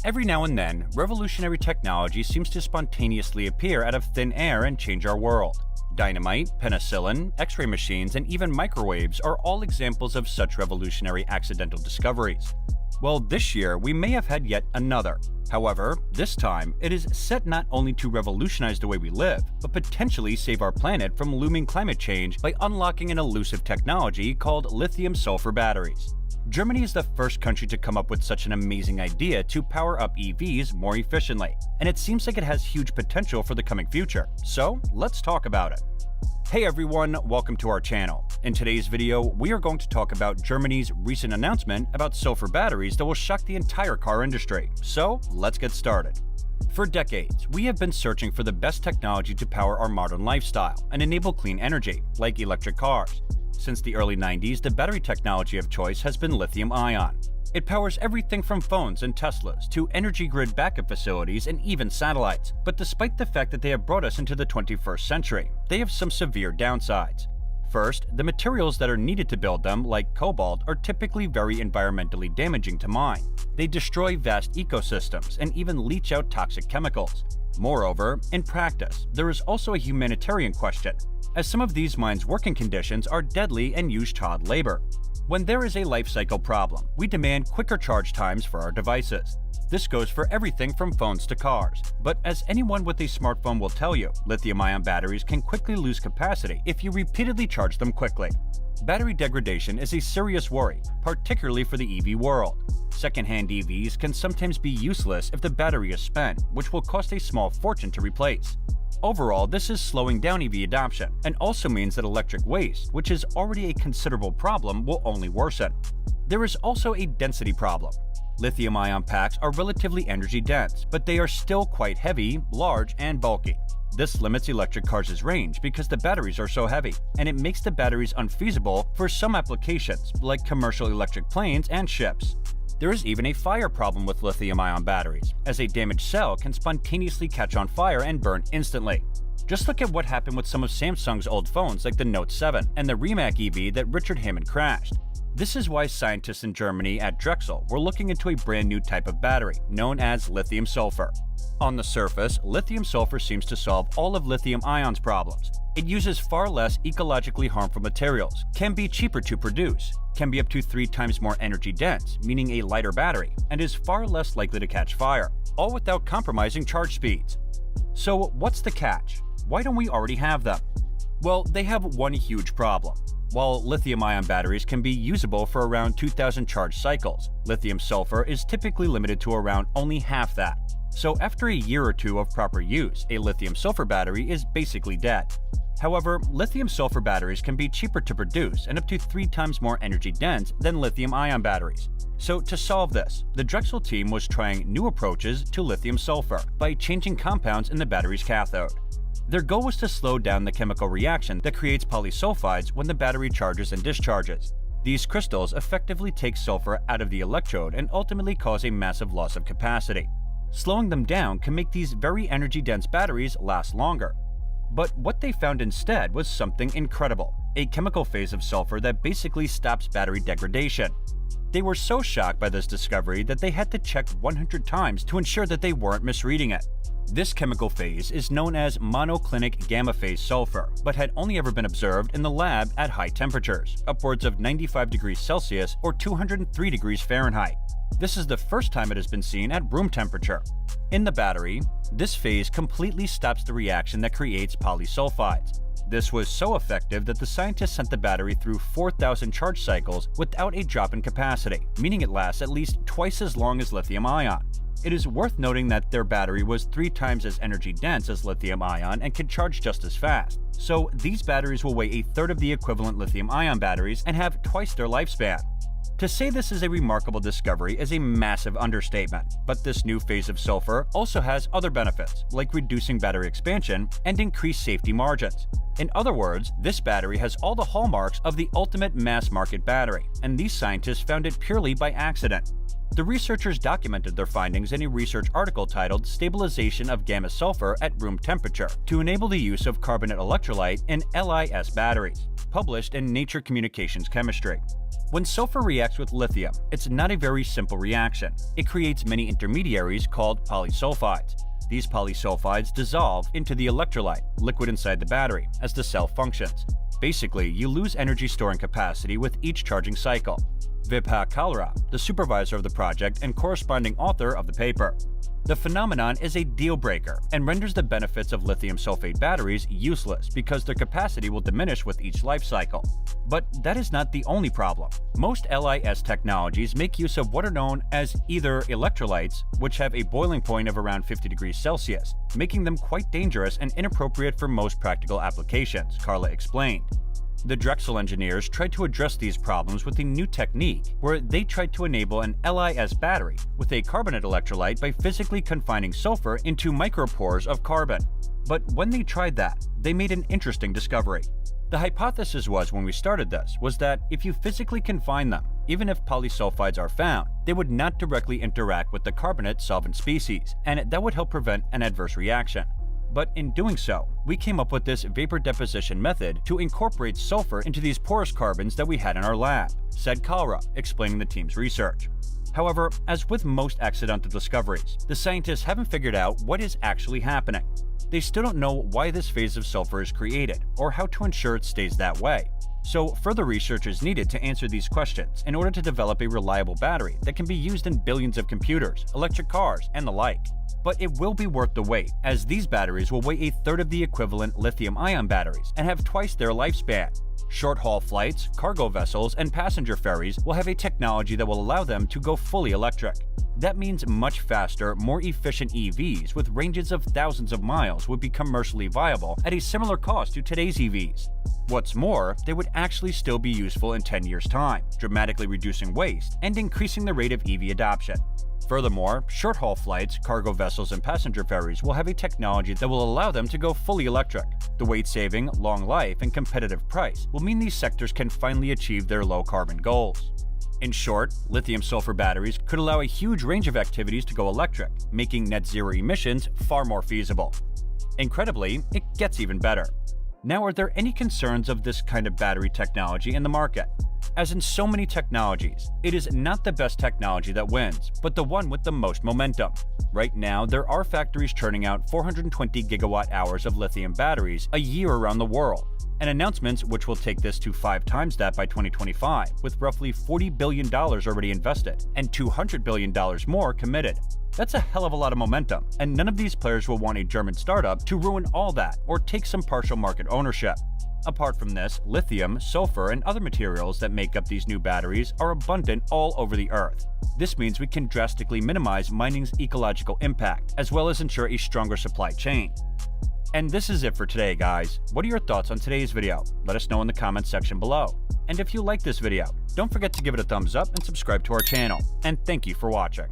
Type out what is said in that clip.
Every now and then, revolutionary technology seems to spontaneously appear out of thin air and change our world. Dynamite, penicillin, X-ray machines, and even microwaves are all examples of such revolutionary accidental discoveries. Well, this year we may have had yet another. However, this time it is set not only to revolutionize the way we live, but potentially save our planet from looming climate change by unlocking an elusive technology called lithium-sulfur batteries. Germany is the first country to come up with such an amazing idea to power up EVs more efficiently, and it seems like it has huge potential for the coming future. So, let's talk about it. Hey everyone, welcome to our channel. In today's video, we are going to talk about Germany's recent announcement about sulfur batteries that will shock the entire car industry. So, let's get started. For decades, we have been searching for the best technology to power our modern lifestyle and enable clean energy, like electric cars. Since the early 90s, the battery technology of choice has been lithium-ion. It powers everything from phones and Teslas to energy grid backup facilities and even satellites. But despite the fact that they have brought us into the 21st century, they have some severe downsides. First, the materials that are needed to build them, like cobalt, are typically very environmentally damaging to mine. They destroy vast ecosystems and even leach out toxic chemicals. Moreover, in practice, there is also a humanitarian question, as some of these mines' working conditions are deadly and use child labor. When there is a life cycle problem, we demand quicker charge times for our devices. This goes for everything from phones to cars. But as anyone with a smartphone will tell you, lithium-ion batteries can quickly lose capacity if you repeatedly charge them quickly. Battery degradation is a serious worry, particularly for the EV world. Second-hand EVs can sometimes be useless if the battery is spent, which will cost a small fortune to replace. Overall, this is slowing down EV adoption, and also means that electric waste, which is already a considerable problem, will only worsen. There is also a density problem. Lithium-ion packs are relatively energy dense, but they are still quite heavy, large, and bulky. This limits electric cars' range because the batteries are so heavy, and it makes the batteries unfeasible for some applications, like commercial electric planes and ships. There is even a fire problem with lithium-ion batteries, as a damaged cell can spontaneously catch on fire and burn instantly. Just look at what happened with some of Samsung's old phones like the Note 7 and the Rimac EV that Richard Hammond crashed. This is why scientists in Germany at Drexel were looking into a brand new type of battery, known as lithium-sulfur. On the surface, lithium-sulfur seems to solve all of lithium-ion's problems. It uses far less ecologically harmful materials, can be cheaper to produce, can be up to 3 times more energy dense, meaning a lighter battery, and is far less likely to catch fire, all without compromising charge speeds. So what's the catch? Why don't we already have them? Well, they have one huge problem. While lithium-ion batteries can be usable for around 2,000 charge cycles, lithium-sulfur is typically limited to around only half that. So after a year or two of proper use, a lithium-sulfur battery is basically dead. However, lithium-sulfur batteries can be cheaper to produce and up to 3 times more energy dense than lithium-ion batteries. So to solve this, the Drexel team was trying new approaches to lithium-sulfur by changing compounds in the battery's cathode. Their goal was to slow down the chemical reaction that creates polysulfides when the battery charges and discharges. These crystals effectively take sulfur out of the electrode and ultimately cause a massive loss of capacity. Slowing them down can make these very energy-dense batteries last longer. But what they found instead was something incredible, a chemical phase of sulfur that basically stops battery degradation. They were so shocked by this discovery that they had to check 100 times to ensure that they weren't misreading it. This chemical phase is known as monoclinic gamma phase sulfur, but had only ever been observed in the lab at high temperatures, upwards of 95 degrees Celsius or 203 degrees Fahrenheit. This is the first time it has been seen at room temperature. In the battery, this phase completely stops the reaction that creates polysulfides. This was so effective that the scientists sent the battery through 4,000 charge cycles without a drop in capacity, meaning it lasts at least twice as long as lithium-ion. It is worth noting that their battery was 3 times as energy dense as lithium-ion and could charge just as fast. So these batteries will weigh a third of the equivalent lithium-ion batteries and have twice their lifespan. To say this is a remarkable discovery is a massive understatement, but this new phase of sulfur also has other benefits, like reducing battery expansion and increased safety margins. In other words, this battery has all the hallmarks of the ultimate mass-market battery, and these scientists found it purely by accident. The researchers documented their findings in a research article titled Stabilization of Gamma Sulfur at Room Temperature to enable the use of carbonate electrolyte in LiS batteries, published in Nature Communications Chemistry. When sulfur reacts with lithium, it's not a very simple reaction. It creates many intermediaries called polysulfides. These polysulfides dissolve into the electrolyte, liquid inside the battery, as the cell functions. Basically, you lose energy storing capacity with each charging cycle. Vibha Kalra, the supervisor of the project and corresponding author of the paper. The phenomenon is a deal-breaker and renders the benefits of lithium sulfate batteries useless because their capacity will diminish with each life cycle. But that is not the only problem. Most LiS technologies make use of what are known as either electrolytes, which have a boiling point of around 50 degrees Celsius, making them quite dangerous and inappropriate for most practical applications, Carla explained. The Drexel engineers tried to address these problems with a new technique where they tried to enable an LiS battery with a carbonate electrolyte by physically confining sulfur into micropores of carbon. But when they tried that, they made an interesting discovery. The hypothesis when we started this was that if you physically confine them, even if polysulfides are found, they would not directly interact with the carbonate solvent species, and that would help prevent an adverse reaction. But in doing so, we came up with this vapor deposition method to incorporate sulfur into these porous carbons that we had in our lab, said Kalra, explaining the team's research. However, as with most accidental discoveries, the scientists haven't figured out what is actually happening. They still don't know why this phase of sulfur is created, or how to ensure it stays that way. So further research is needed to answer these questions in order to develop a reliable battery that can be used in billions of computers, electric cars, and the like. But it will be worth the wait, as these batteries will weigh a third of the equivalent lithium-ion batteries and have twice their lifespan. Short-haul flights, cargo vessels, and passenger ferries will have a technology that will allow them to go fully electric. That means much faster, more efficient EVs with ranges of thousands of miles would be commercially viable at a similar cost to today's EVs. What's more, they would actually still be useful in 10 years' time, dramatically reducing waste and increasing the rate of EV adoption. Furthermore, short-haul flights, cargo vessels, and passenger ferries will have a technology that will allow them to go fully electric. The weight-saving, long life, and competitive price will mean these sectors can finally achieve their low-carbon goals. In short, lithium-sulfur batteries could allow a huge range of activities to go electric, making net-zero emissions far more feasible. Incredibly, it gets even better. Now, are there any concerns of this kind of battery technology in the market? As in so many technologies, it is not the best technology that wins, but the one with the most momentum. Right now, there are factories churning out 420 gigawatt-hours of lithium batteries a year around the world, and announcements which will take this to 5 times that by 2025, with roughly $40 billion already invested and $200 billion more committed. That's a hell of a lot of momentum, and none of these players will want a German startup to ruin all that or take some partial market ownership. Apart from this, lithium, sulfur, and other materials that make up these new batteries are abundant all over the Earth. This means we can drastically minimize mining's ecological impact, as well as ensure a stronger supply chain. And this is it for today, guys. What are your thoughts on today's video? Let us know in the comments section below. And if you like this video, don't forget to give it a thumbs up and subscribe to our channel. And thank you for watching.